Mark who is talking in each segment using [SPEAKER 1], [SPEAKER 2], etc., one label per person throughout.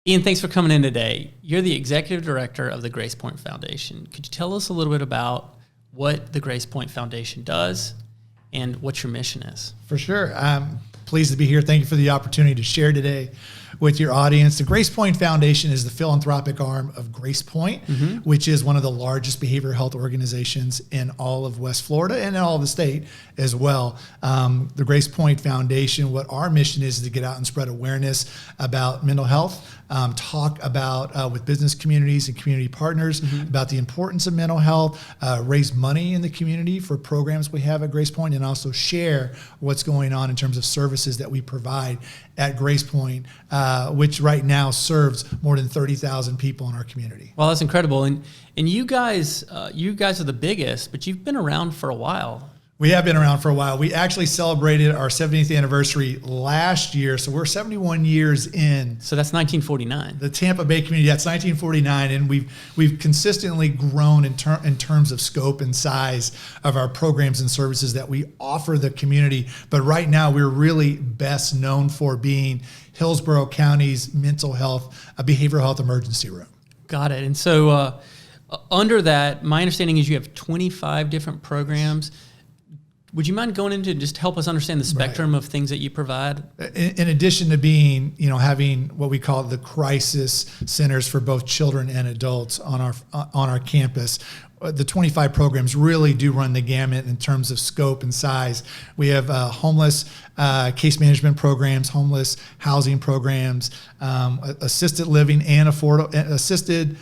[SPEAKER 1] Ian, thanks for coming in today. You're the executive director of the Grace Point Foundation. Could you tell us a little bit about what the Grace Point Foundation does and what your mission is?
[SPEAKER 2] For sure. I'm pleased to be here. Thank you for the opportunity to share today with your audience. The Grace Point Foundation is the philanthropic arm of Grace Point, which is one of the largest behavioral health organizations in all of West Florida and in all of the state as well. The Grace Point Foundation, what our mission is to get out and spread awareness about mental health, talk about with business communities and community partners about the importance of mental health, raise money in the community for programs we have at Grace Point, and also share what's going on in terms of services that we provide at Grace Point, which right now serves more than 30,000 people in our community.
[SPEAKER 1] Well, that's incredible. And you guys are the biggest, but you've been around for a while.
[SPEAKER 2] We have been around for a while. We actually celebrated our 70th anniversary last year, so we're 71 years in.
[SPEAKER 1] So that's 1949.
[SPEAKER 2] The Tampa Bay community, that's 1949, and we've consistently grown in terms of scope and size of our programs and services that we offer the community. But right now, we're really best known for being Hillsborough County's mental health, behavioral health emergency room.
[SPEAKER 1] Got it. And so under that, my understanding is you have 25 different programs. Would you mind going into just help us understand the spectrum of things that you provide?
[SPEAKER 2] In addition to being, having what we call the crisis centers for both children and adults on our campus, the 25 programs really do run the gamut in terms of scope and size. We have homeless case management programs, homeless housing programs, assisted living and assisted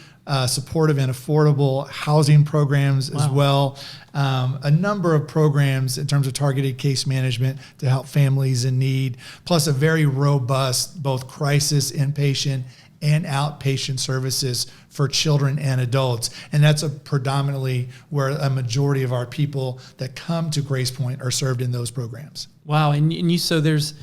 [SPEAKER 2] supportive and affordable housing programs as well. A number of programs in terms of targeted case management to help families in need, plus a very robust both crisis, inpatient, and outpatient services for children and adults. And that's predominantly where a majority of our people that come to Grace Point are served in those programs.
[SPEAKER 1] Wow. So there's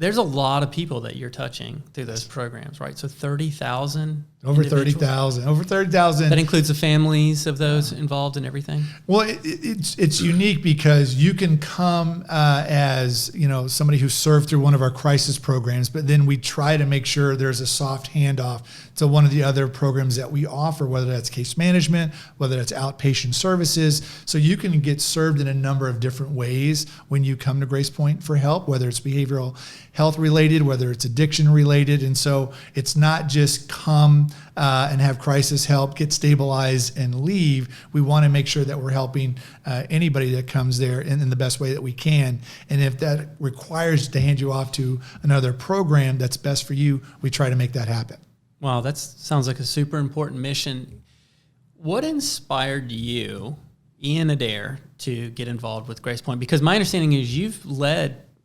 [SPEAKER 1] a lot of people that you're touching through those programs, right? So 30,000?
[SPEAKER 2] Over 30,000. Over 30,000.
[SPEAKER 1] That includes the families of those involved in everything?
[SPEAKER 2] Well, it's unique because you can come as, somebody who's served through one of our crisis programs, but then we try to make sure there's a soft handoff to one of the other programs that we offer, whether that's case management, whether that's outpatient services. So you can get served in a number of different ways when you come to Grace Point for help, whether it's behavioral health related, whether it's addiction related. And so it's not just come and have crisis help, get stabilized, and leave. We want to make sure that we're helping anybody that comes there in the best way that we can. And if that requires to hand you off to another program that's best for you, we try to make that happen.
[SPEAKER 1] Wow, that sounds like a super important mission. What inspired you, Ian Adair, to get involved with Grace Point? Because my understanding is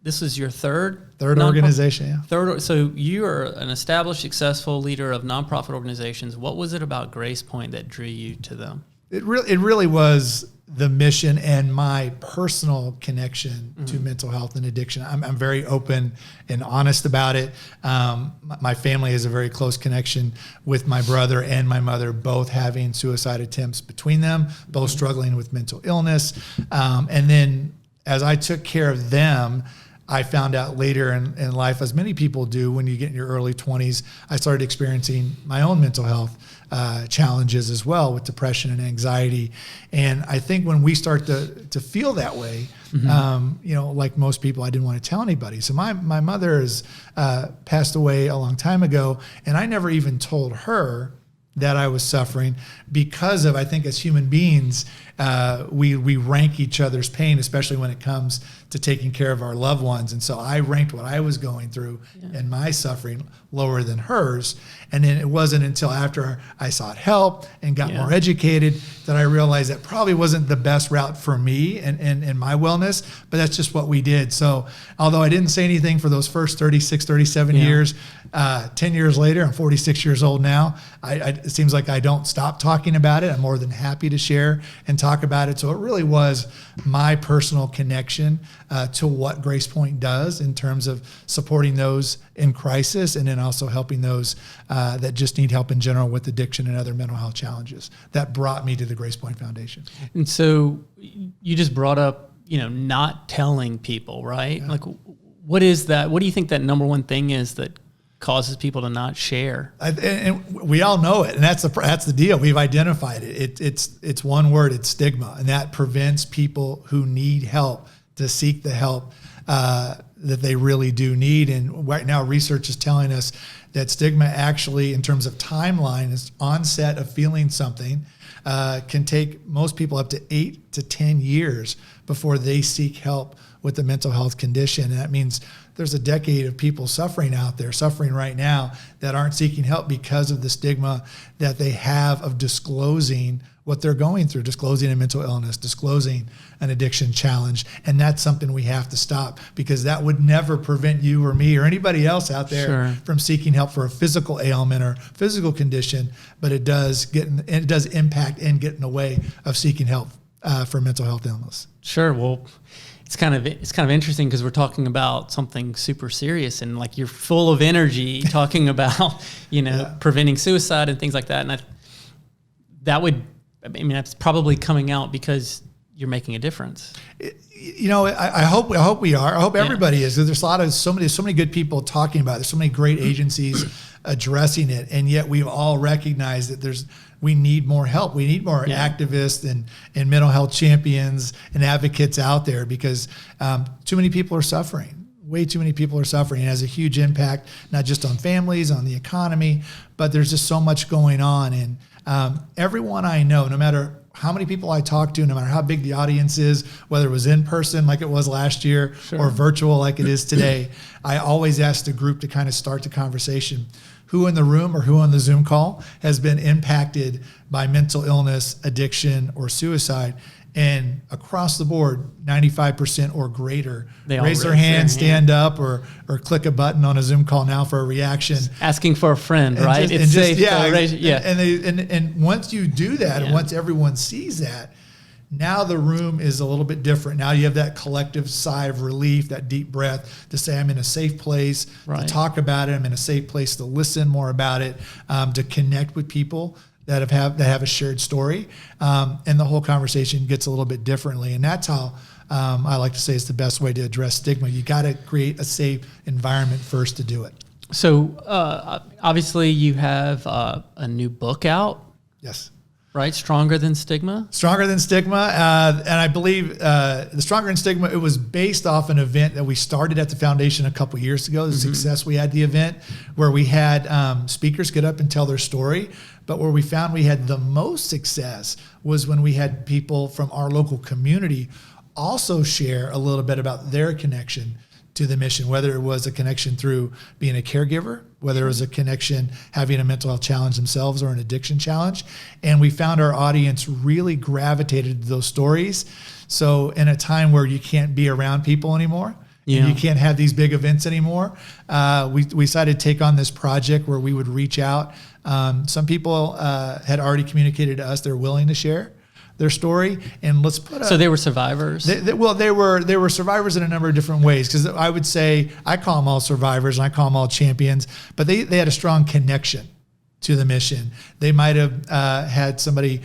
[SPEAKER 1] this is your third
[SPEAKER 2] organization, yeah.
[SPEAKER 1] Third. So you are an established, successful leader of nonprofit organizations. What was it about Grace Point that drew you to them?
[SPEAKER 2] It really was the mission and my personal connection to mental health and addiction. I'm very open and honest about it. My family has a very close connection with my brother and my mother, both having suicide attempts between them, both struggling with mental illness. And then as I took care of them, I found out later in life, as many people do when you get in your early 20s, I started experiencing my own mental health challenges as well with depression and anxiety. And I think when we start to feel that way, like most people, I didn't want to tell anybody. So my mother has passed away a long time ago, and I never even told her that I was suffering because of, I think as human beings, we rank each other's pain, especially when it comes to taking care of our loved ones. And so I ranked what I was going through and my suffering lower than hers. And then it wasn't until after I sought help and got more educated that I realized that probably wasn't the best route for me and my wellness, but that's just what we did. So although I didn't say anything for those first 36, 37 years, 10 years later, I'm 46 years old now. It seems like I don't stop talking about it. I'm more than happy to share and talk about it. So it really was my personal connection to what Grace Point does in terms of supporting those in crisis and then also helping those that just need help in general with addiction and other mental health challenges. That brought me to the Grace Point Foundation.
[SPEAKER 1] And so you just brought up, not telling people, right? Yeah. Like, what is that? What do you think that number one thing is that causes people to not share.
[SPEAKER 2] And we all know it, and that's the deal. We've identified it. It's one word. It's stigma, and that prevents people who need help to seek the help that they really do need. And right now, research is telling us that stigma actually, in terms of timeline, is onset of feeling something, can take most people up to 8 to 10 years before they seek help with a mental health condition. And that means there's a decade of people suffering out there, suffering right now, that aren't seeking help because of the stigma that they have of disclosing what they're going through, disclosing a mental illness, disclosing an addiction challenge. And that's something we have to stop, because that would never prevent you or me or anybody else out there from seeking help for a physical ailment or physical condition, but it does impact and get in the way of seeking help for mental health illness.
[SPEAKER 1] Sure. Well, it's kind of interesting, because we're talking about something super serious, and like you're full of energy talking about, preventing suicide and things like that. And that's probably coming out because you're making a difference.
[SPEAKER 2] I hope we are. I hope everybody is. There's so many good people talking about it. There's so many great agencies addressing it, and yet we've all recognized that we need more help. We need more activists and mental health champions and advocates out there, because too many people are suffering. Way too many people are suffering. It has a huge impact, not just on families, on the economy, but there's just so much going on. And everyone I know, no matter how many people I talk to, no matter how big the audience is, whether it was in person like it was last year or virtual like it is today, I always ask the group to kind of start the conversation. Who in the room or who on the Zoom call has been impacted by mental illness, addiction, or suicide? And across the board, 95% or greater raise their hand, stand up, or click a button on a Zoom call now for a reaction.
[SPEAKER 1] Asking for a friend, right?
[SPEAKER 2] It's safe. And once you do that, and once everyone sees that, now the room is a little bit different. Now you have that collective sigh of relief, that deep breath to say, I'm in a safe place to talk about it. I'm in a safe place to listen more about it, to connect with people that have a shared story. And the whole conversation gets a little bit differently. And that's how I like to say it's the best way to address stigma. You got to create a safe environment first to do it.
[SPEAKER 1] So obviously you have a new book out.
[SPEAKER 2] Yes.
[SPEAKER 1] Right? Stronger Than Stigma?
[SPEAKER 2] Stronger Than Stigma. And I believe the Stronger Than Stigma, it was based off an event that we started at the foundation a couple years ago. The success we had the event where we had speakers get up and tell their story. But where we found we had the most success was when we had people from our local community also share a little bit about their connection to the mission, whether it was a connection through being a caregiver, whether it was a connection having a mental health challenge themselves or an addiction challenge. And we found our audience really gravitated to those stories. So in a time where you can't be around people anymore, and you can't have these big events anymore, we decided to take on this project where we would reach out. Some people had already communicated to us they're willing to share their story, and let's put.
[SPEAKER 1] So they were survivors.
[SPEAKER 2] They were survivors in a number of different ways. Because I would say I call them all survivors and I call them all champions, but they had a strong connection to the mission. They might have had somebody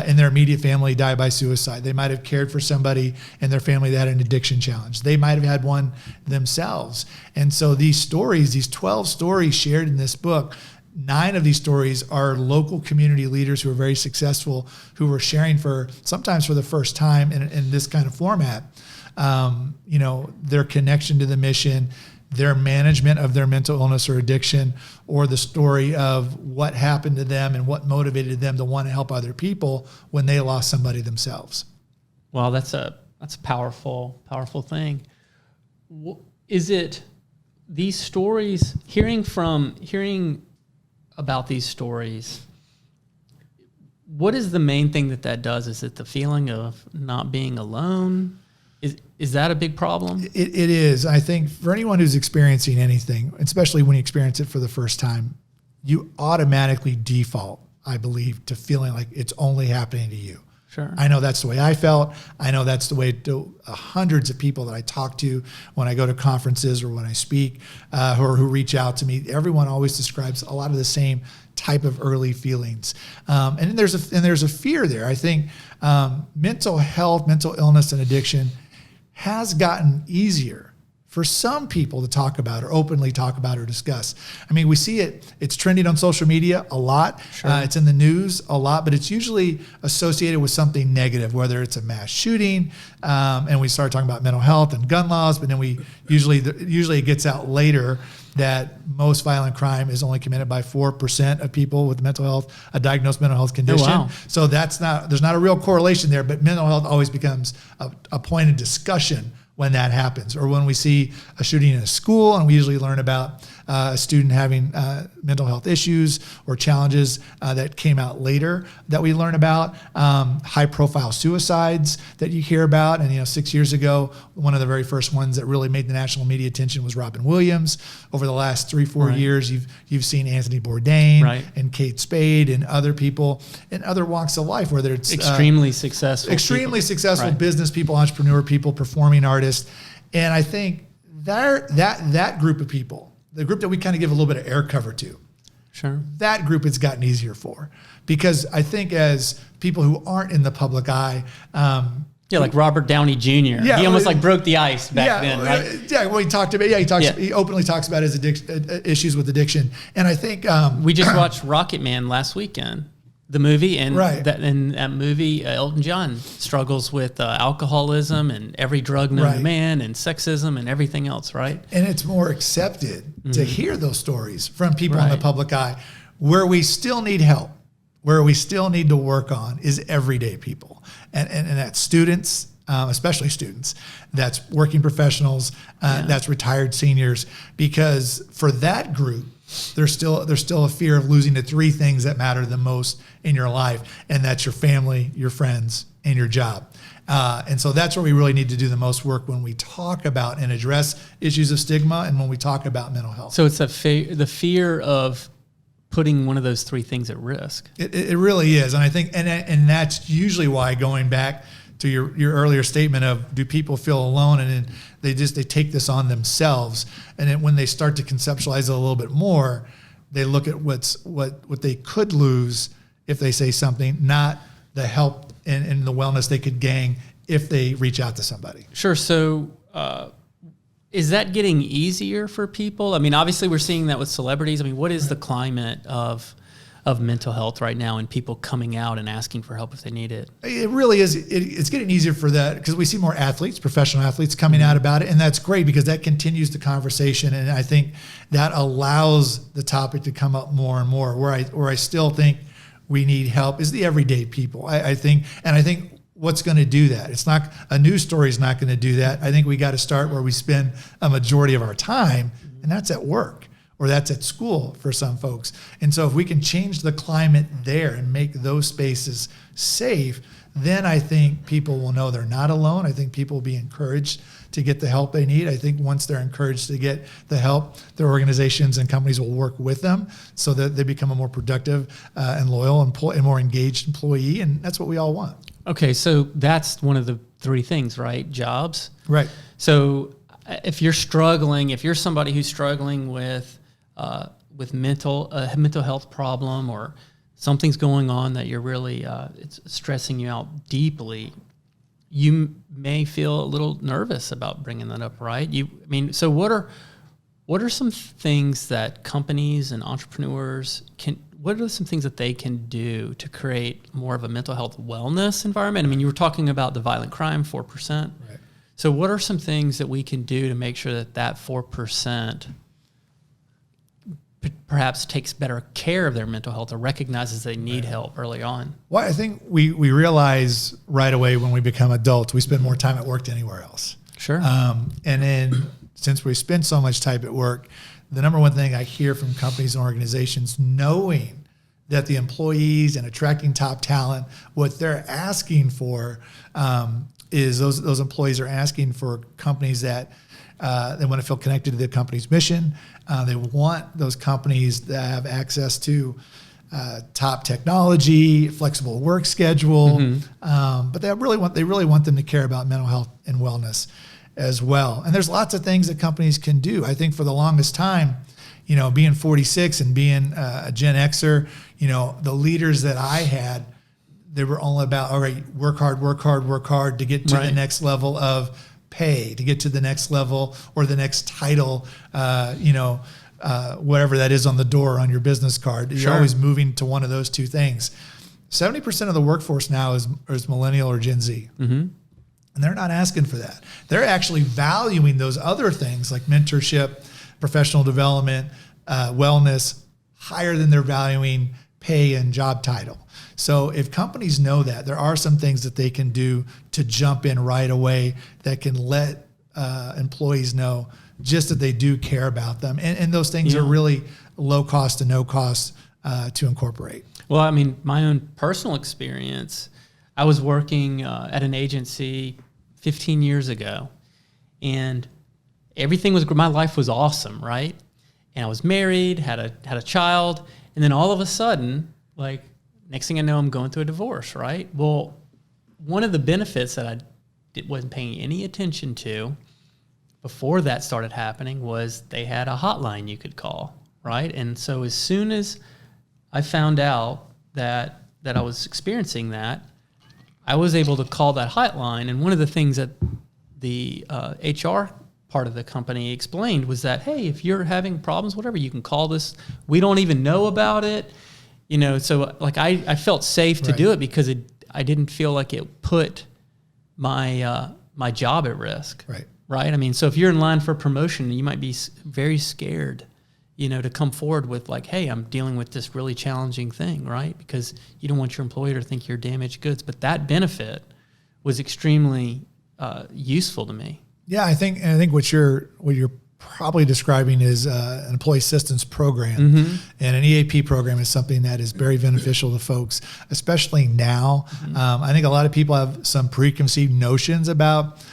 [SPEAKER 2] in their immediate family die by suicide. They might have cared for somebody in their family that had an addiction challenge. They might have had one themselves. And so these stories, these 12 stories shared in this book, 9 of these stories are local community leaders who are very successful, who were sharing sometimes for the first time in this kind of format, their connection to the mission, their management of their mental illness or addiction, or the story of what happened to them and what motivated them to want to help other people when they lost somebody themselves.
[SPEAKER 1] Well, that's a powerful thing. Is it these stories, hearing about these stories, what is the main thing that does? Is it the feeling of not being alone? Is that a big problem?
[SPEAKER 2] It is. I think for anyone who's experiencing anything, especially when you experience it for the first time, you automatically default, I believe, to feeling like it's only happening to you.
[SPEAKER 1] Sure.
[SPEAKER 2] I know that's the way I felt. I know that's the way to hundreds of people that I talk to when I go to conferences or when I speak, who reach out to me. Everyone always describes a lot of the same type of early feelings, and there's a fear there. I think mental health, mental illness, and addiction has gotten easier for some people to talk about or openly talk about or discuss. I mean, we see it's trending on social media a lot.
[SPEAKER 1] Sure.
[SPEAKER 2] It's in the news a lot, but it's usually associated with something negative, whether it's a mass shooting, and we start talking about mental health and gun laws, but then we usually it gets out later that most violent crime is only committed by 4% of people with a diagnosed mental health condition.
[SPEAKER 1] Oh, wow.
[SPEAKER 2] So there's not a real correlation there, but mental health always becomes a point of discussion when that happens, or when we see a shooting in a school, and we usually learn about a student having mental health issues or challenges that came out later that we learn about. High profile suicides that you hear about. And 6 years ago, one of the very first ones that really made the national media attention was Robin Williams. Over the last 3-4
[SPEAKER 1] Right.
[SPEAKER 2] years, you've seen Anthony Bourdain
[SPEAKER 1] Right.
[SPEAKER 2] and Kate Spade and other people in other walks of life, whether it's
[SPEAKER 1] Extremely successful
[SPEAKER 2] successful
[SPEAKER 1] Right.
[SPEAKER 2] business people, entrepreneur people, performing artists. And I think that group of people, the group that we kind of give a little bit of air cover to,
[SPEAKER 1] Sure.
[SPEAKER 2] that group it's gotten easier for. Because I think as people who aren't in the public eye,
[SPEAKER 1] Yeah, like Robert Downey Jr.
[SPEAKER 2] Yeah,
[SPEAKER 1] He almost like broke the ice back then, right?
[SPEAKER 2] Yeah, well, he openly talks about his issues with addiction. And I think
[SPEAKER 1] We just watched Rocket Man last weekend, the movie, and
[SPEAKER 2] Right.
[SPEAKER 1] in that movie, Elton John struggles with alcoholism and every drug known
[SPEAKER 2] Right.
[SPEAKER 1] to man and sexism and everything else, right?
[SPEAKER 2] and it's more accepted to hear those stories from people in the
[SPEAKER 1] Right.
[SPEAKER 2] public eye. Where we still need help, where we still need to work on, is everyday people, and that's students, especially students, that's working professionals, that's retired seniors, because for that group, there's still a fear of losing the three things that matter the most in your life, and that's your family, your friends, and your job. And so that's where we really need to do the most work when we talk about and address issues of stigma, and when we talk about mental health.
[SPEAKER 1] So it's the fear of putting one of those three things at risk.
[SPEAKER 2] It really is, and I think, and that's usually why, going back to your earlier statement of, do people feel alone, and then they take this on themselves, and then when they start to conceptualize it a little bit more, they look at what they could lose if they say something, not the help and the wellness they could gain if they reach out to somebody.
[SPEAKER 1] Sure. So is that getting easier for people? I mean, obviously we're seeing that with celebrities. I mean, what is the climate of mental health right now, and people coming out and asking for help if they need it?
[SPEAKER 2] It really is. It's getting easier for that, because we see more athletes, professional athletes, coming out about it, and that's great, because that continues the conversation, and I think that allows the topic to come up more and more. Where I still think we need help is the everyday people. I think what's going to do that? It's not a news story is not going to do that. I think we got to start where we spend a majority of our time, and that's at work, or that's at school for some folks. And so if we can change the climate there and make those spaces safe, then I think people will know they're not alone. I think people will be encouraged to get the help they need. I think once they're encouraged to get the help, their organizations and companies will work with them so that they become a more productive and loyal and more engaged employee. And that's what we all want.
[SPEAKER 1] Okay, so that's one of the three things, right? Jobs.
[SPEAKER 2] Right.
[SPEAKER 1] So if you're somebody who's struggling with mental health problem, or something's going on that you're really it's stressing you out deeply, you may feel a little nervous about bringing that up, right? So what are some things that companies and entrepreneurs what are some things that they can do to create more of a mental health wellness environment? I mean, you were talking about the violent crime, 4%.
[SPEAKER 2] Right.
[SPEAKER 1] So what are some things that we can do to make sure that 4% perhaps takes better care of their mental health, or recognizes they need help early on?
[SPEAKER 2] Well, I think we realize right away when we become adults, we spend more time at work than anywhere else.
[SPEAKER 1] Sure.
[SPEAKER 2] And then since we spend so much time at work, the number one thing I hear from companies and organizations, knowing that the employees and attracting top talent, what they're asking for is those employees are asking for companies that they want to feel connected to the company's mission. They want those companies that have access to top technology, flexible work schedule, but they really want them to care about mental health and wellness as well. And there's lots of things that companies can do. I think for the longest time, being 46 and being a Gen Xer, the leaders that I had, they were all about, all right, work hard to get to the next level of pay, to get to the next level or the next title, whatever that is on the door on your business card. You're always moving to one of those two things. 70% of the workforce now is millennial or Gen Z. Mm-hmm. And they're not asking for that. They're actually valuing those other things like mentorship, professional development, wellness, higher than they're valuing pay and job title. So if companies know that, there are some things that they can do to jump in right away that can let employees know just that they do care about them. And those things are really low cost to no cost to incorporate.
[SPEAKER 1] Well, I mean, my own personal experience, I was working at an agency 15 years ago, and my life was awesome, right? And I was married, had a child, and then all of a sudden, like, next thing I know, I'm going through a divorce, right? Well, one of the benefits that I wasn't paying any attention to before that started happening was they had a hotline you could call, right? And so as soon as I found out that I was experiencing that, I was able to call that hotline. And one of the things that the HR part of the company explained was that, hey, if you're having problems, whatever, you can call this. We don't even know about it. So like I felt safe to do it because I didn't feel like it put my my job at risk. Right. I mean, so if you're in line for promotion, you might be very scared, to come forward with like, hey, I'm dealing with this really challenging thing, right? Because you don't want your employer to think you're damaged goods. But that benefit was extremely useful to me.
[SPEAKER 2] Yeah, I think what you're probably describing is an employee assistance program. Mm-hmm. And an EAP program is something that is very beneficial to folks, especially now. Mm-hmm. I think a lot of people have some preconceived notions about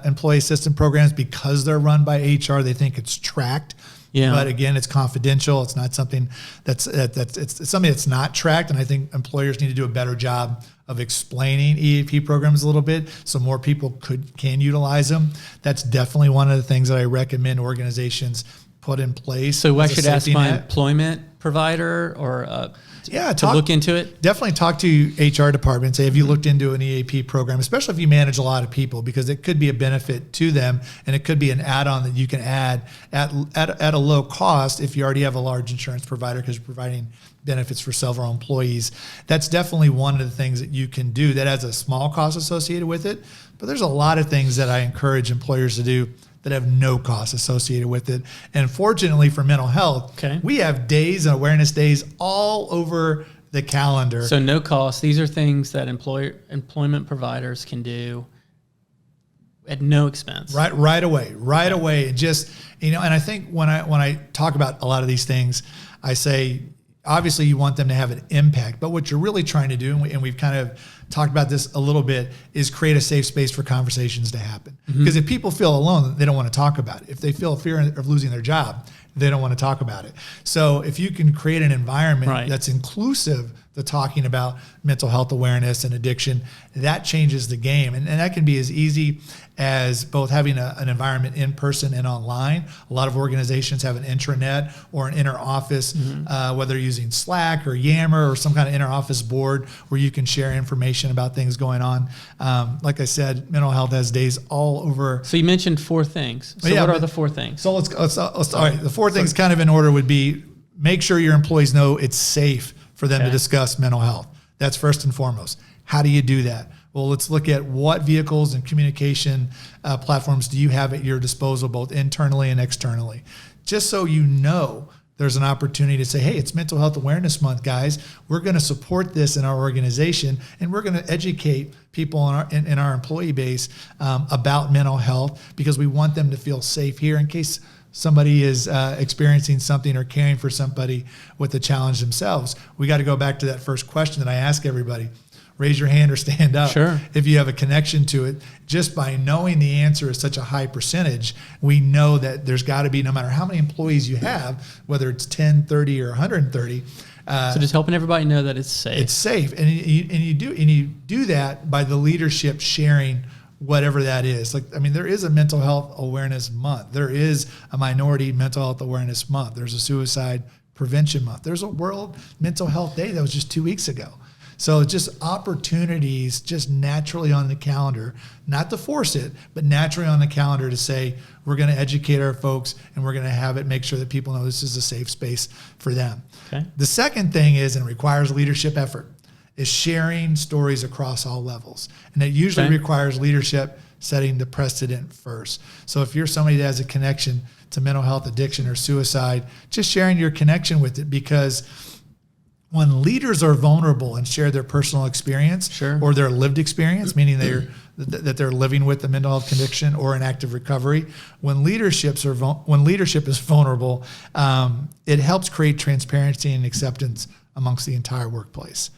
[SPEAKER 2] employee assistance programs because they're run by HR. They think it's tracked. Yeah. But again, it's confidential. It's not something it's something that's not tracked. And I think employers need to do a better job of explaining EAP programs a little bit so more people can utilize them. That's definitely one of the things that I recommend organizations put in place.
[SPEAKER 1] So I should ask my employment provider or to look into it?
[SPEAKER 2] Definitely talk to HR department. Say, have you looked into an EAP program, especially if you manage a lot of people, because it could be a benefit to them and it could be an add-on that you can add at a low cost if you already have a large insurance provider because you're providing benefits for several employees. That's definitely one of the things that you can do that has a small cost associated with it. But there's a lot of things that I encourage employers to do that have no cost associated with it. And fortunately for mental health, we have days and awareness days all over the calendar.
[SPEAKER 1] So no cost. These are things that employment providers can do at no expense.
[SPEAKER 2] Right away. And just, and I think when I talk about a lot of these things, I say, obviously you want them to have an impact, but what you're really trying to do, and we've kind of talked about this a little bit, is create a safe space for conversations to happen. Because if people feel alone, they don't want to talk about it. If they feel fear of losing their job, they don't want to talk about it. So if you can create an environment that's inclusive to talking about mental health awareness and addiction, that changes the game. And that can be as easy as both having an environment in person and online. A lot of organizations have an intranet or an inter-office, whether using Slack or Yammer or some kind of inter-office board where you can share information about things going on. Like I said, mental health has days all over.
[SPEAKER 1] So you mentioned 4 things. So what are the 4 things?
[SPEAKER 2] So let's all right. The 4 things kind of in order would be: make sure your employees know it's safe for them to discuss mental health. That's first and foremost. How do you do that? Well, let's look at what vehicles and communication platforms do you have at your disposal, both internally and externally. Just so you know, there's an opportunity to say, hey, it's Mental Health Awareness Month, guys. We're going to support this in our organization, and we're going to educate people in our employee base about mental health because we want them to feel safe here in case somebody is experiencing something or caring for somebody with a challenge themselves. We got to go back to that first question that I ask everybody. Raise your hand or stand up if you have a connection to it. Just by knowing the answer is such a high percentage, we know that there's got to be, no matter how many employees you have, whether it's 10, 30, or 130.
[SPEAKER 1] So just helping everybody know that it's safe.
[SPEAKER 2] It's safe. And you do that by the leadership sharing whatever that is. There is a Mental Health Awareness Month. There is a Minority Mental Health Awareness Month. There's a Suicide Prevention Month. There's a World Mental Health Day that was just 2 weeks ago. So just opportunities just naturally on the calendar, not to force it, but naturally on the calendar to say, we're going to educate our folks and we're going to have it, make sure that people know this is a safe space for them.
[SPEAKER 1] Okay.
[SPEAKER 2] The second thing is, and requires leadership effort, is sharing stories across all levels. And it usually requires leadership setting the precedent first. So if you're somebody that has a connection to mental health, addiction, or suicide, just sharing your connection with it, because when leaders are vulnerable and share their personal experience or their lived experience, meaning that they're living with a mental health condition or an active recovery, when leadership is vulnerable, it helps create transparency and acceptance amongst the entire workplace.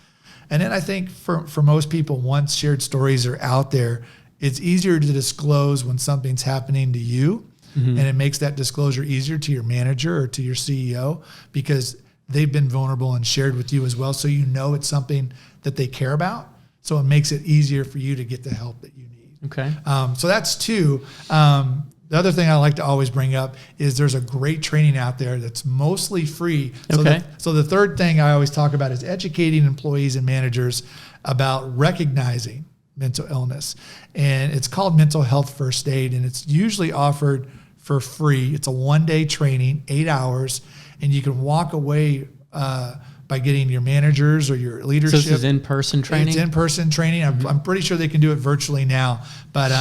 [SPEAKER 2] And then I think for most people, once shared stories are out there, it's easier to disclose when something's happening to you, and it makes that disclosure easier to your manager or to your CEO because they've been vulnerable and shared with you as well. So you know it's something that they care about. So it makes it easier for you to get the help that you need.
[SPEAKER 1] Okay.
[SPEAKER 2] So that's two. The other thing I like to always bring up is there's a great training out there that's mostly free. So the third thing I always talk about is educating employees and managers about recognizing mental illness. And it's called Mental Health First Aid, and it's usually offered for free. It's a one-day training, 8 hours, and you can walk away by getting your managers or your leadership.
[SPEAKER 1] So this is in-person training?
[SPEAKER 2] It's in-person training. I'm pretty sure they can do it virtually now, but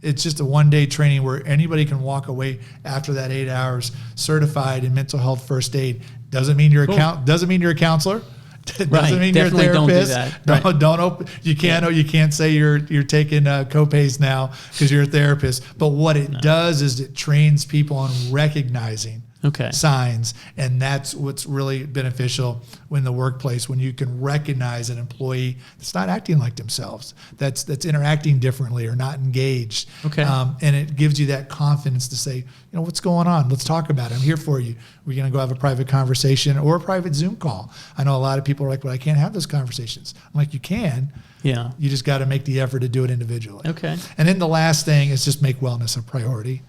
[SPEAKER 2] it's just a one-day training where anybody can walk away after that 8 hours certified in mental health first aid. Doesn't mean you're doesn't mean you're a counselor. Doesn't mean you're a therapist.
[SPEAKER 1] Don't do that.
[SPEAKER 2] Don't open. You can't say you're taking copays now because you're a therapist. But what it does is it trains people on recognizing signs, and that's what's really beneficial in the workplace, when you can recognize an employee that's not acting like themselves, that's interacting differently or not engaged. And it gives you that confidence to say, what's going on? Let's talk about it. I'm here for you. We're going to go have a private conversation or a private Zoom call. I know a lot of people are like, well, I can't have those conversations. I'm like, you can.
[SPEAKER 1] Yeah.
[SPEAKER 2] You just got to make the effort to do it individually.
[SPEAKER 1] Okay.
[SPEAKER 2] And then the last thing is just make wellness a priority.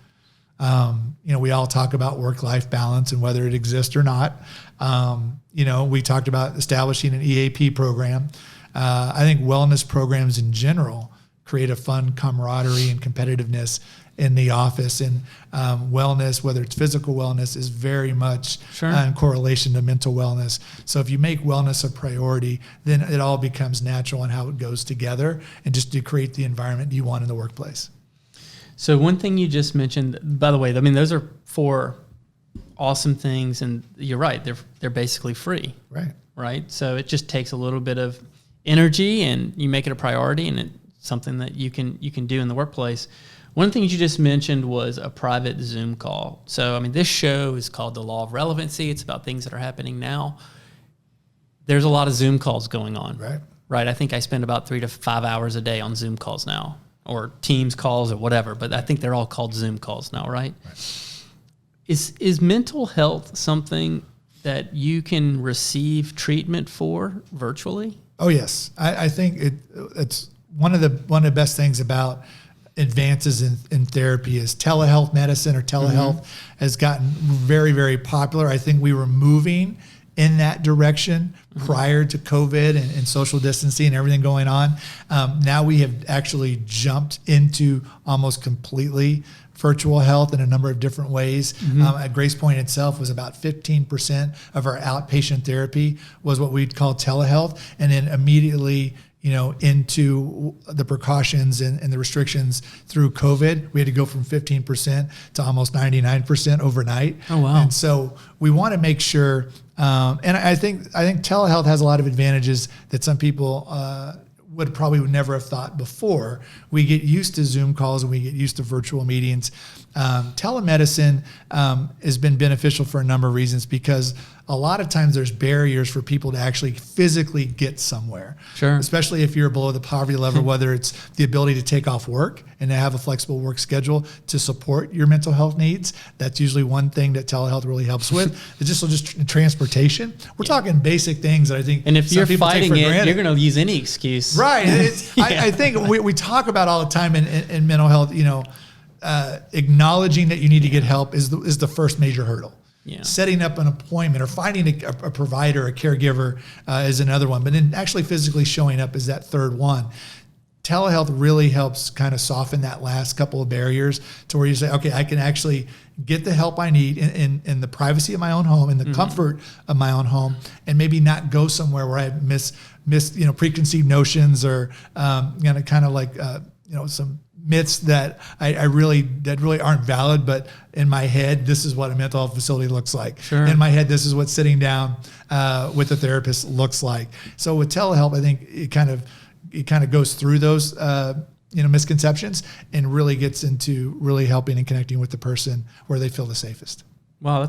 [SPEAKER 2] We all talk about work-life balance and whether it exists or not. We talked about establishing an EAP program. I think wellness programs in general create a fun camaraderie and competitiveness in the office. And wellness, whether it's physical wellness, is very much in correlation to mental wellness. So if you make wellness a priority, then it all becomes natural in how it goes together, and just to create the environment you want in the workplace.
[SPEAKER 1] So one thing you just mentioned, by the way, those are 4 awesome things, and you're right, they're basically free. Right. So it just takes a little bit of energy, and you make it a priority, and it's something that you can do in the workplace. One thing you just mentioned was a private Zoom call. So this show is called The Law of Relevancy. It's about things that are happening now. There's a lot of Zoom calls going on. Right. I think I spend about 3 to 5 hours a day on Zoom calls now, or Teams calls or whatever, but I think they're all called Zoom calls now, right? Is mental health something that you can receive treatment for virtually? Oh, yes. I think it's one of the best things about advances in therapy is telehealth medicine, or telehealth has gotten very, very popular. I think we were moving in that direction prior to COVID and social distancing and everything going on. Now we have actually jumped into almost completely virtual health in a number of different ways. At Grace Point itself was about 15% of our outpatient therapy was what we'd call telehealth. And then immediately, into the precautions and the restrictions through COVID, we had to go from 15% to almost 99% overnight. Oh, wow.
[SPEAKER 2] And so we want to make sure, and I think telehealth has a lot of advantages that some people would probably never have thought before. We get used to Zoom calls and we get used to virtual meetings. Telemedicine has been beneficial for a number of reasons, because a lot of times there's barriers for people to actually physically get somewhere. Especially if you're below the poverty level, whether it's the ability to take off work and to have a flexible work schedule to support your mental health needs. That's usually one thing that telehealth really helps with. It's just transportation. We're talking basic things that I think.
[SPEAKER 1] And if you're fighting it, you're going to use any excuse.
[SPEAKER 2] Right. I think we talk about all the time in mental health, acknowledging that you need to get help is the first major hurdle.
[SPEAKER 1] Yeah.
[SPEAKER 2] Setting up an appointment or finding a provider, a caregiver is another one. But then actually physically showing up is that third one. Telehealth really helps kind of soften that last couple of barriers to where you say, okay, I can actually get the help I need in the privacy of my own home, in the comfort of my own home, and maybe not go somewhere where I miss preconceived notions or kind of like some myths that really aren't valid, but in my head, this is what a mental health facility looks like.
[SPEAKER 1] Sure.
[SPEAKER 2] In my head, this is what sitting down with a therapist looks like. So with telehealth, I think it kind of goes through those misconceptions and really gets into really helping and connecting with the person where they feel the safest.
[SPEAKER 1] Wow,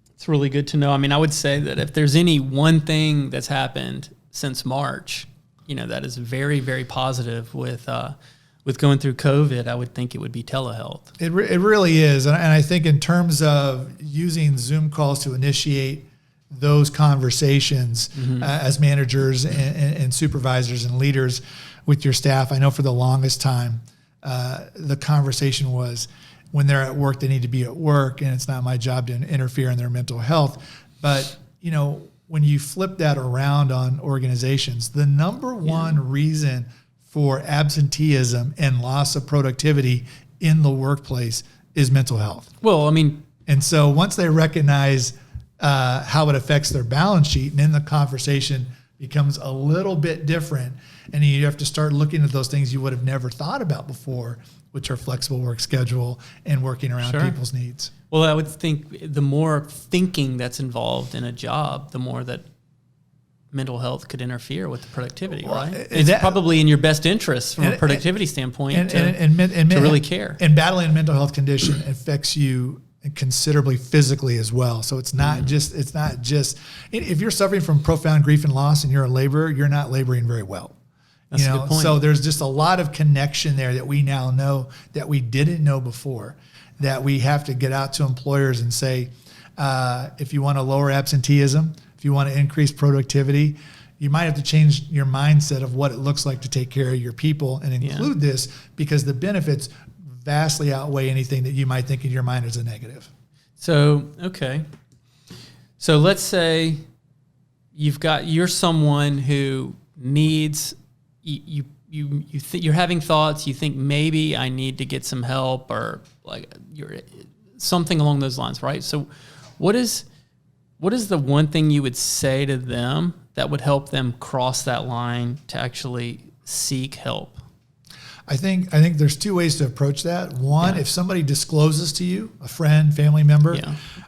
[SPEAKER 1] that's really good to know. I mean, I would say that if there's any one thing that's happened since March, that is very, very positive with going through COVID, I would think it would be telehealth.
[SPEAKER 2] It really is. And I think in terms of using Zoom calls to initiate those conversations as managers and supervisors and leaders with your staff, I know for the longest time, the conversation was when they're at work, they need to be at work, and it's not my job to interfere in their mental health. But, when you flip that around on organizations, the number one reason for absenteeism and loss of productivity in the workplace is mental health.
[SPEAKER 1] Well, I mean,
[SPEAKER 2] and so once they recognize how it affects their balance sheet, and then the conversation becomes a little bit different, and you have to start looking at those things you would have never thought about before, which are flexible work schedule and working around people's needs.
[SPEAKER 1] Well, I would think the more thinking that's involved in a job, the more that mental health could interfere with the productivity, right? It's probably in your best interest from a productivity standpoint to really care.
[SPEAKER 2] And battling a mental health condition affects you considerably physically as well. So it's not just if you're suffering from profound grief and loss and you're a laborer, you're not laboring very well.
[SPEAKER 1] That's a good point.
[SPEAKER 2] So there's just a lot of connection there that we now know that we didn't know before, that we have to get out to employers and say, if you want to lower absenteeism, if you want to increase productivity, you might have to change your mindset of what it looks like to take care of your people and include this, because the benefits vastly outweigh anything that you might think in your mind is a negative.
[SPEAKER 1] So, okay. So let's say you're someone who needs, you're having thoughts, you think maybe I need to get some help, or like you're something along those lines, right? So what is the one thing you would say to them that would help them cross that line to actually seek help?
[SPEAKER 2] I think there's two ways to approach that. One, if somebody discloses to you, a friend, family member,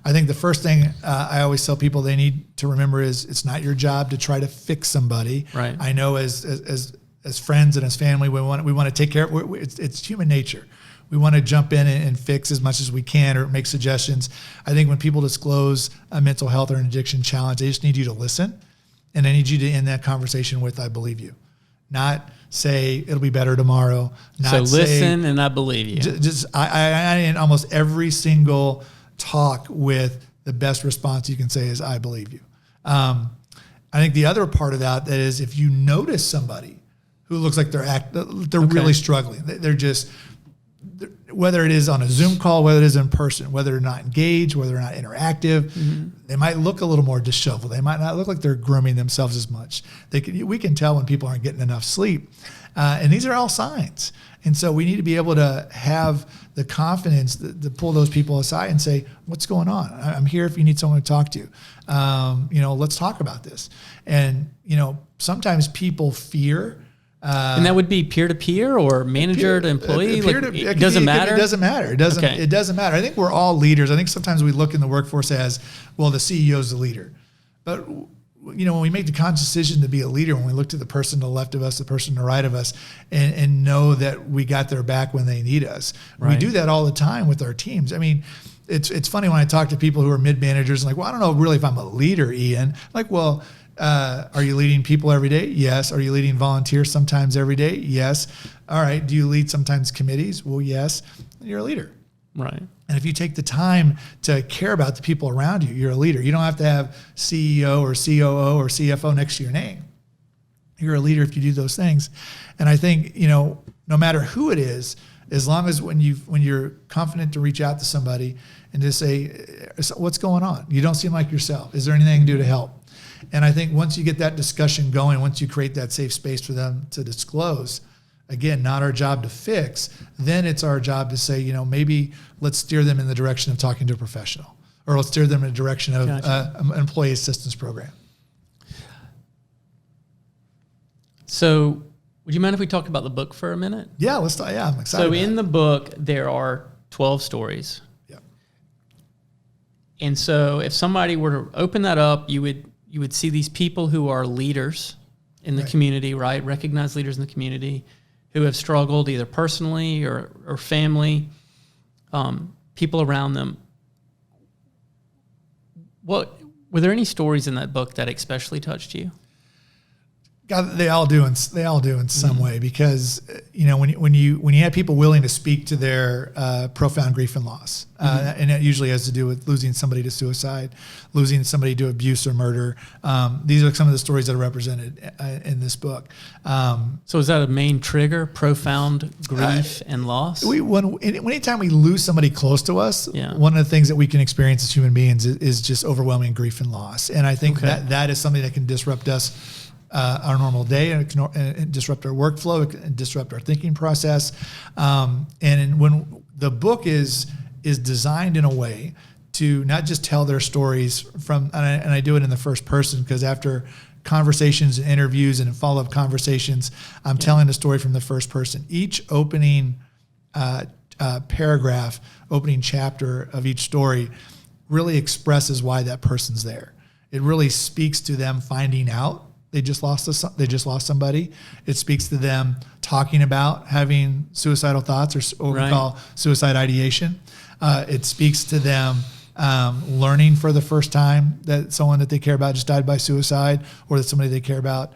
[SPEAKER 2] I think the first thing I always tell people they need to remember is it's not your job to try to fix somebody.
[SPEAKER 1] Right.
[SPEAKER 2] I know as friends and as family, we want to take care of it's human nature. We want to jump in and fix as much as we can or make suggestions. I think when people disclose a mental health or an addiction challenge, they just need you to listen, and I need you to end that conversation with, I believe you. Not say it'll be better tomorrow. Not
[SPEAKER 1] so listen and I believe you.
[SPEAKER 2] I in almost every single talk with the best response you can say is I believe you. I think the other part of that is if you notice somebody who looks like they're really struggling, whether it is on a Zoom call, whether it is in person, whether they're not engaged, whether they're not interactive, they might look a little more disheveled. They might not look like they're grooming themselves as much. We can tell when people aren't getting enough sleep. And these are all signs. And so we need to be able to have the confidence to pull those people aside and say, what's going on? I'm here if you need someone to talk to. Let's talk about this. And, sometimes people fear.
[SPEAKER 1] And that would be peer-to-peer or manager to employee? It doesn't matter?
[SPEAKER 2] It doesn't matter. It doesn't matter. I think we're all leaders. I think sometimes we look in the workforce as, well, the CEO is the leader. But, when we make the conscious decision to be a leader, when we look to the person to the left of us, the person to the right of us, and know that we got their back when they need us. Right. We do that all the time with our teams. I mean, it's funny when I talk to people who are mid-managers, like, well, I don't know really if I'm a leader, Ian. Like, well, are you leading people every day? Yes. Are you leading volunteers sometimes every day? Yes. All right. Do you lead sometimes committees? Well, yes. You're a leader.
[SPEAKER 1] Right.
[SPEAKER 2] And if you take the time to care about the people around you, you're a leader. You don't have to have CEO or COO or CFO next to your name. You're a leader if you do those things. And I think, no matter who it is, As long as when you're confident to reach out to somebody and just say, what's going on? You don't seem like yourself. Is there anything I can do to help? And I think once you get that discussion going, once you create that safe space for them to disclose, again, not our job to fix, then it's our job to say, maybe let's steer them in the direction of talking to a professional, or let's steer them in the direction of an employee assistance program.
[SPEAKER 1] So would you mind if we talk about the book for a minute?
[SPEAKER 2] Yeah, let's talk. Yeah, I'm excited.
[SPEAKER 1] So in the book, there are 12 stories.
[SPEAKER 2] Yeah.
[SPEAKER 1] And so if somebody were to open that up, you would see these people who are leaders in the community, right? Recognized leaders in the community who have struggled either personally or family, people around them. Were there any stories in that book that especially touched you?
[SPEAKER 2] God, they all do in some way, because when you have people willing to speak to their profound grief and loss, and it usually has to do with losing somebody to suicide, losing somebody to abuse or murder. These are some of the stories that are represented in this book.
[SPEAKER 1] So is that a main trigger? Profound grief and loss?
[SPEAKER 2] Anytime we lose somebody close to us, one of the things that we can experience as human beings is just overwhelming grief and loss. And I think that is something that can disrupt us. Our normal day, and it can disrupt our workflow, it can disrupt our thinking process. And when the book is designed in a way to not just tell their stories and I do it in the first person, because after conversations and interviews and follow-up conversations, I'm telling the story from the first person. Each opening paragraph, opening chapter of each story really expresses why that person's there. It really speaks to them finding out they just lost somebody. It speaks to them talking about having suicidal thoughts, or what we call suicide ideation. It speaks to them learning for the first time that someone that they care about just died by suicide, or that somebody they care about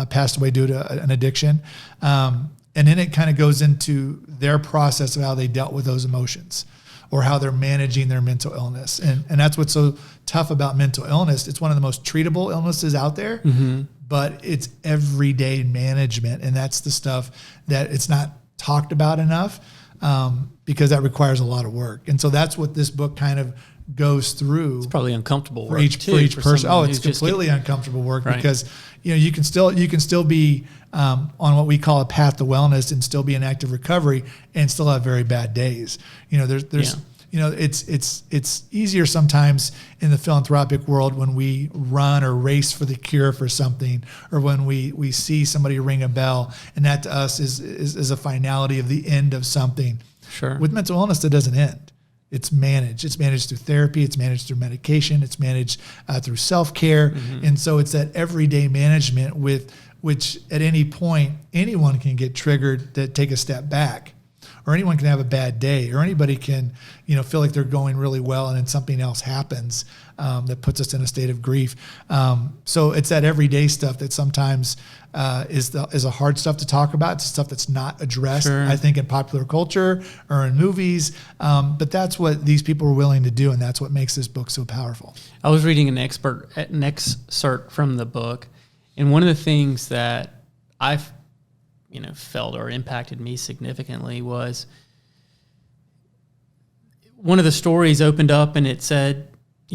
[SPEAKER 2] passed away due to an addiction. And then it kind of goes into their process of how they dealt with those emotions, or how they're managing their mental illness. And that's what's so tough about mental illness. It's one of the most treatable illnesses out there, but it's everyday management. And that's the stuff that it's not talked about enough, because that requires a lot of work. And so that's what this book kind of goes through. It's
[SPEAKER 1] probably uncomfortable
[SPEAKER 2] for
[SPEAKER 1] work
[SPEAKER 2] each person. Oh, it's completely uncomfortable work, because you can still be on what we call a path to wellness and still be in active recovery and still have very bad days. It's easier sometimes in the philanthropic world when we run or race for the cure for something, or when we see somebody ring a bell, and that to us is a finality of the end of something.
[SPEAKER 1] Sure.
[SPEAKER 2] With mental illness, that doesn't end. It's managed. It's managed through therapy. It's managed through medication. It's managed through self-care. And so it's that everyday management with which at any point, anyone can get triggered to take a step back, or anyone can have a bad day, or anybody can, feel like they're going really well and then something else happens that puts us in a state of grief. So it's that everyday stuff that sometimes is a hard stuff to talk about. It's stuff that's not addressed, I think, in popular culture or in movies. But that's what these people were willing to do, and that's what makes this book so powerful.
[SPEAKER 1] I was reading an excerpt from the book, and one of the things that I've felt or impacted me significantly was one of the stories opened up and it said,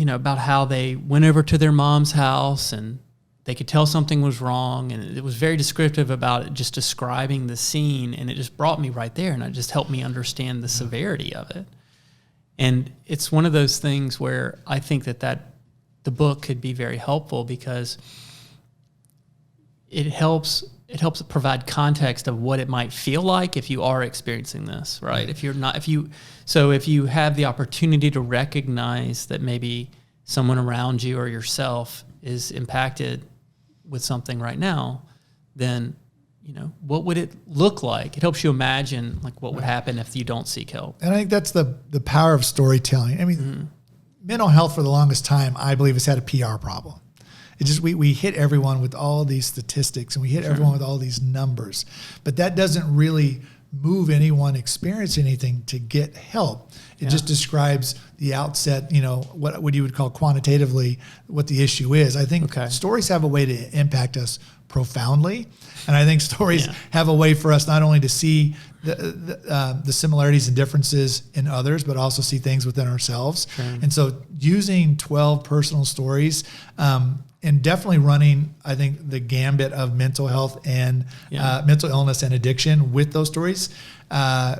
[SPEAKER 1] about how they went over to their mom's house and they could tell something was wrong. And it was very descriptive about it, just describing the scene. And it just brought me right there, and it just helped me understand the severity of it. And it's one of those things where I think that the book could be very helpful, because it helps provide context of what it might feel like if you are experiencing this, right? If you have the opportunity to recognize that maybe someone around you or yourself is impacted with something right now, then, what would it look like? It helps you imagine what would happen if you don't seek help.
[SPEAKER 2] And I think that's the power of storytelling. I mean, mental health for the longest time, I believe, has had a PR problem. It just, we hit everyone with all these statistics, and we hit everyone with all these numbers, but that doesn't really move anyone experiencing anything to get help. It just describes the outset, what you would call quantitatively what the issue is. I think stories have a way to impact us profoundly. And I think stories have a way for us not only to see the similarities and differences in others, but also see things within ourselves.
[SPEAKER 1] Sure.
[SPEAKER 2] And so using 12 personal stories, and definitely running, I think, the gambit of mental health and mental illness and addiction with those stories.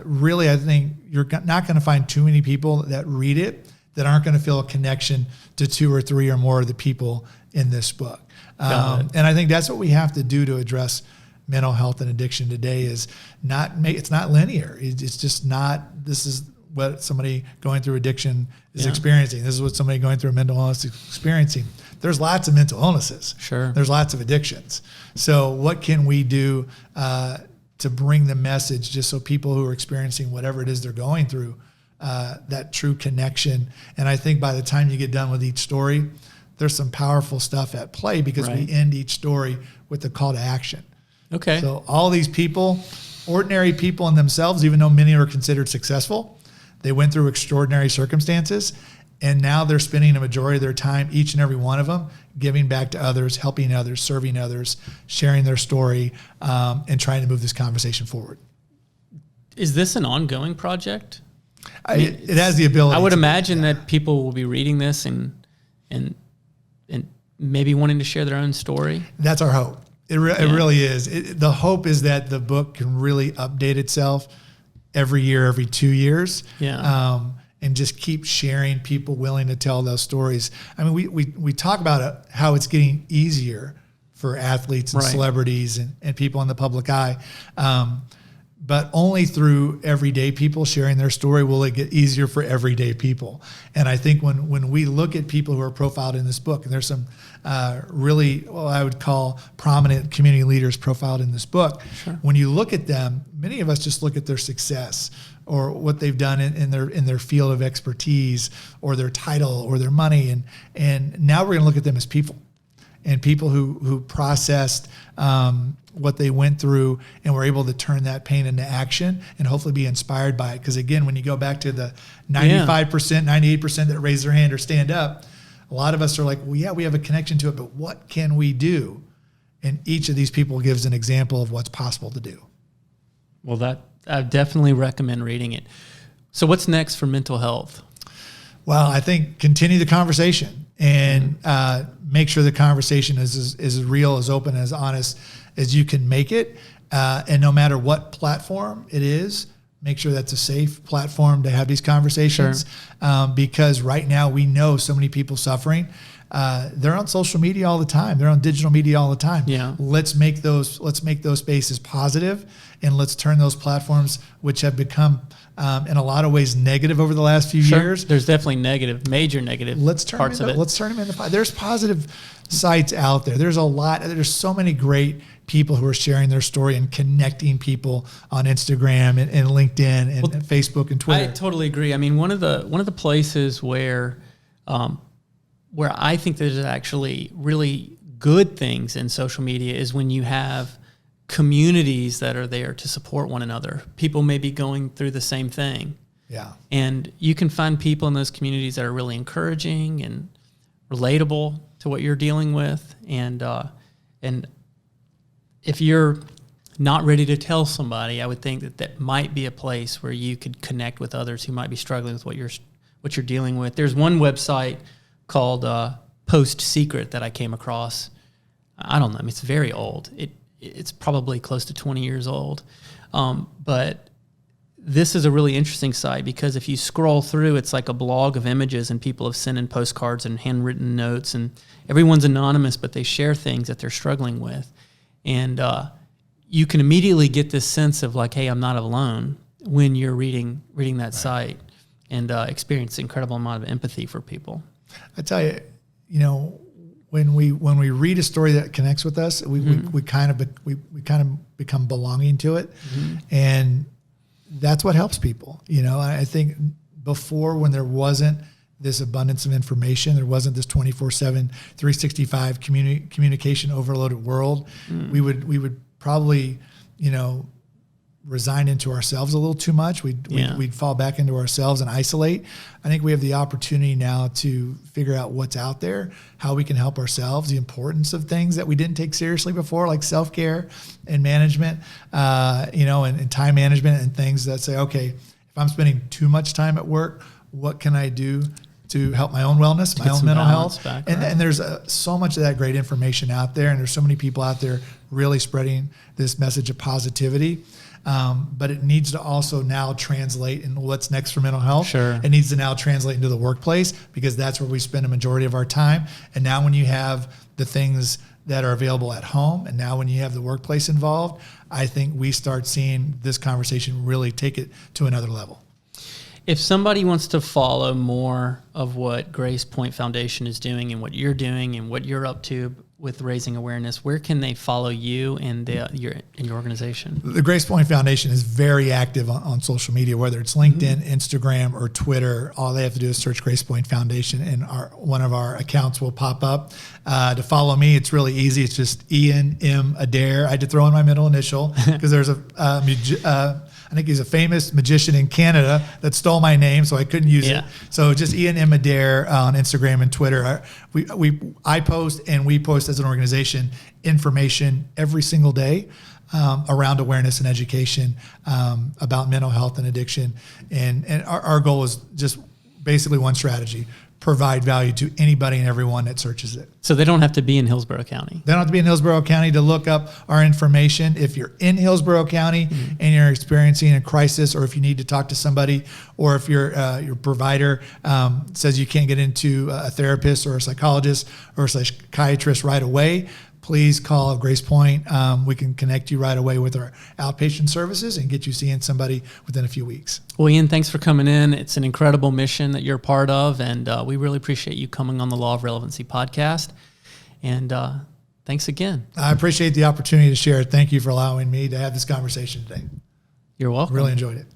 [SPEAKER 2] Really, I think you're not going to find too many people that read it that aren't going to feel a connection to 2 or 3 or more of the people in this book. And I think that's what we have to do to address mental health and addiction today. Is it's not linear. It's just not, this is what somebody going through addiction is experiencing. This is what somebody going through mental illness is experiencing. There's lots of mental illnesses.
[SPEAKER 1] Sure.
[SPEAKER 2] There's lots of addictions. So what can we do to bring the message, just so people who are experiencing whatever it is they're going through, that true connection? And I think by the time you get done with each story, there's some powerful stuff at play, because we end each story with a call to action.
[SPEAKER 1] Okay.
[SPEAKER 2] So all these people, ordinary people in themselves, even though many are considered successful, they went through extraordinary circumstances, and now they're spending a majority of their time, each and every one of them, giving back to others, helping others, serving others, sharing their story, and trying to move this conversation forward.
[SPEAKER 1] Is this an ongoing project?
[SPEAKER 2] It has the ability.
[SPEAKER 1] I would imagine that people will be reading this and maybe wanting to share their own story.
[SPEAKER 2] That's our hope. It really is. The hope is that the book can really update itself every year, every 2 years. And just keep sharing people willing to tell those stories. I mean, we talk about how it's getting easier for athletes and celebrities and people in the public eye. But only through everyday people sharing their story will it get easier for everyday people. And I think when we look at people who are profiled in this book, and there's some really, well, I would call prominent community leaders profiled in this book.
[SPEAKER 1] Sure.
[SPEAKER 2] When you look at them, many of us just look at their success or what they've done in their field of expertise, or their title, or their money, and now we're going to look at them as people, and people who processed what they went through and were able to turn that pain into action and hopefully be inspired by it. Because again, when you go back to the 95%, 98% that raise their hand or stand up, a lot of us are like, well, yeah, we have a connection to it, but what can we do? And each of these people gives an example of what's possible to do.
[SPEAKER 1] Well, I definitely recommend reading it. So what's next for mental health?
[SPEAKER 2] Well, I think continue the conversation and make sure the conversation is as real, as open, as honest as you can make it. And no matter what platform it is, make sure that's a safe platform to have these conversations. Sure. Because right now we know so many people suffering. They're on social media all the time. They're on digital media all the time.
[SPEAKER 1] Yeah.
[SPEAKER 2] Let's make those spaces positive, and let's turn those platforms, which have become in a lot of ways negative over the last few years.
[SPEAKER 1] There's definitely major negative parts of it.
[SPEAKER 2] Let's turn them into. There's positive sites out there. There's so many great people who are sharing their story and connecting people on Instagram and LinkedIn and Facebook and Twitter.
[SPEAKER 1] I totally agree. I mean, one of the places where I think there's actually really good things in social media is when you have communities that are there to support one another. People may be going through the same thing.
[SPEAKER 2] Yeah.
[SPEAKER 1] And you can find people in those communities that are really encouraging and relatable to what you're dealing with. And if you're not ready to tell somebody, I would think that might be a place where you could connect with others who might be struggling with what you're dealing with. There's one website called Post Secret that I came across. I don't know. I mean, it's very old. It's probably close to 20 years old. But this is a really interesting site because if you scroll through, it's like a blog of images, and people have sent in postcards and handwritten notes, and everyone's anonymous, but they share things that they're struggling with. And you can immediately get this sense of like, hey, I'm not alone when you're reading that site, and experience an incredible amount of empathy for people. I
[SPEAKER 2] tell you, when we read a story that connects with us, we kind of become belonging to it, and that's what helps people. I think before, when there wasn't this abundance of information, there wasn't this 24/7, 365 communication overloaded world, we would probably resign into ourselves a little too much. We'd fall back into ourselves and isolate. I think we have the opportunity now to figure out what's out there, how we can help ourselves, the importance of things that we didn't take seriously before, like self-care and management, and time management, and things that say, okay, if I'm spending too much time at work, what can I do to help my own wellness, my own mental health?
[SPEAKER 1] Back,
[SPEAKER 2] and,
[SPEAKER 1] right?
[SPEAKER 2] and there's so much of that great information out there, and there's so many people out there really spreading this message of positivity. But it needs to also now translate in what's next for mental health.
[SPEAKER 1] Sure.
[SPEAKER 2] It needs to now translate into the workplace, because that's where we spend a majority of our time. And now when you have the things that are available at home, and now when you have the workplace involved, I think we start seeing this conversation really take it to another level.
[SPEAKER 1] If somebody wants to follow more of what Grace Point Foundation is doing and what you're doing and what you're up to with raising awareness, where can they follow you and your organization?
[SPEAKER 2] The Grace Point Foundation is very active on social media, whether it's LinkedIn, Instagram, or Twitter. All they have to do is search Grace Point Foundation, and one of our accounts will pop up. To follow me, it's really easy. It's just Ian M. Adair. I had to throw in my middle initial because there's I think he's a famous magician in Canada that stole my name, so I couldn't use it. So just Ian M. Adair on Instagram and Twitter. I post, and we post as an organization, information every single day around awareness and education about mental health and addiction. And our goal is just basically one strategy: provide value to anybody and everyone that searches it.
[SPEAKER 1] So they don't have to be in Hillsborough County.
[SPEAKER 2] They don't have to be in Hillsborough County to look up our information. If you're in Hillsborough County and you're experiencing a crisis, or if you need to talk to somebody, or if your provider says you can't get into a therapist or a psychologist or a psychiatrist right away, please call Grace Point. We can connect you right away with our outpatient services and get you seeing somebody within a few weeks.
[SPEAKER 1] Well, Ian, thanks for coming in. It's an incredible mission that you're part of, and we really appreciate you coming on the Law of Relevancy podcast. And thanks again.
[SPEAKER 2] I appreciate the opportunity to share. Thank you for allowing me to have this conversation today.
[SPEAKER 1] You're welcome.
[SPEAKER 2] Really enjoyed it.